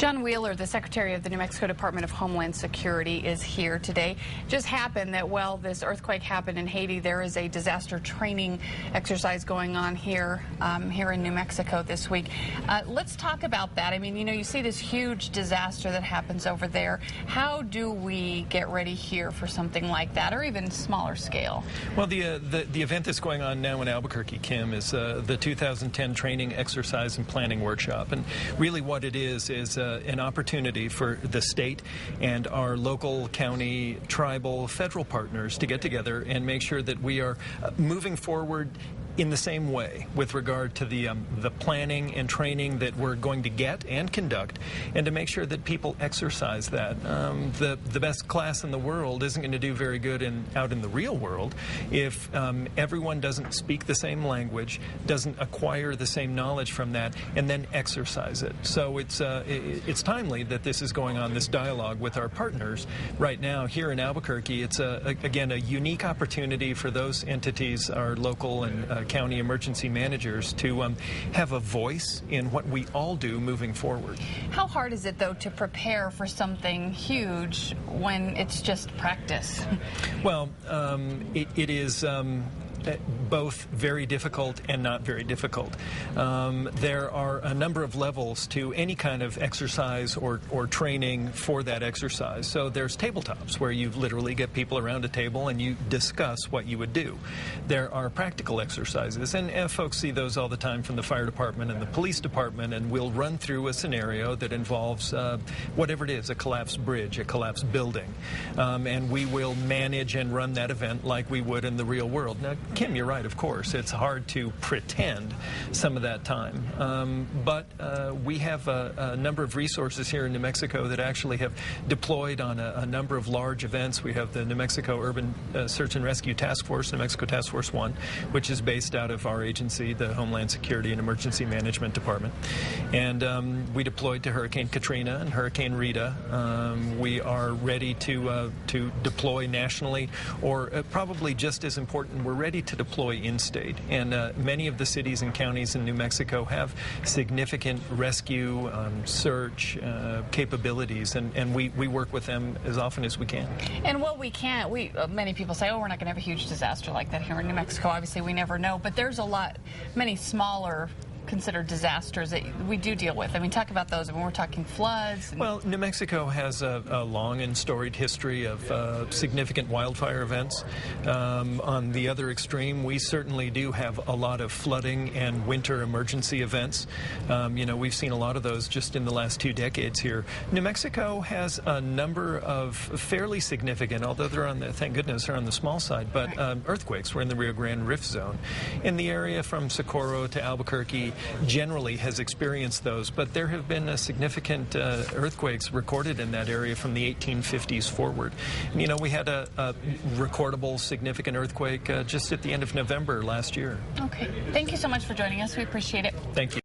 John Wheeler, the Secretary of the New Mexico Department of Homeland Security, is here today. Just happened that while this earthquake happened in Haiti, there is a disaster training exercise going on here in New Mexico this week. Let's talk about that. I mean, you know, you see this huge disaster that happens over there. How do we get ready here for something like that, or even smaller scale? Well, the event that's going on now in Albuquerque, Kim, is the 2010 Training, Exercise, and Planning Workshop. And really what it is an opportunity for the state and our local, county, tribal, federal partners to get together and make sure that we are moving forward in the same way with regard to the planning and training that we're going to get and conduct, and to make sure that people exercise that. The best class in the world isn't going to do very good out in the real world if everyone doesn't speak the same language, doesn't acquire the same knowledge from that, and then exercise it. So it's timely that this is going on, this dialogue with our partners right now here in Albuquerque. It's again a unique opportunity for those entities, our local and county emergency managers, to have a voice in what we all do moving forward. How hard is it, though, to prepare for something huge when it's just practice? Well, it is both very difficult and not very difficult. There are a number of levels to any kind of exercise or training for that exercise. So there's tabletops where you literally get people around a table and you discuss what you would do. There are practical exercises, and folks see those all the time from the fire department and the police department, and we'll run through a scenario that involves whatever it is, a collapsed bridge, a collapsed building, and we will manage and run that event like we would in the real world. Now, Kim, you're right, of course. It's hard to pretend some of that time. But we have a number of resources here in New Mexico that actually have deployed on a number of large events. We have the New Mexico Urban Search and Rescue Task Force, New Mexico Task Force 1, which is based out of our agency, the Homeland Security and Emergency Management Department. And we deployed to Hurricane Katrina and Hurricane Rita. We are ready to deploy nationally, or probably just as important, we're ready to deploy in-state, and many of the cities and counties in New Mexico have significant rescue, search capabilities, and we work with them as often as we can. And what we can't, many people say, oh, we're not going to have a huge disaster like that here in New Mexico. Obviously, we never know, but there's many smaller considered disasters that we do deal with. I mean, talk about those. I mean, we're talking floods. Well, New Mexico has a long and storied history of significant wildfire events. On the other extreme, we certainly do have a lot of flooding and winter emergency events. You know, we've seen a lot of those just in the last 2 decades here. New Mexico has a number of fairly significant, although they're thank goodness, they're on the small side, but earthquakes. We're in the Rio Grande Rift Zone. In the area from Socorro to Albuquerque generally has experienced those, but there have been significant earthquakes recorded in that area from the 1850s forward. And, you know, we had a recordable significant earthquake just at the end of November last year. Okay. Thank you so much for joining us. We appreciate it. Thank you.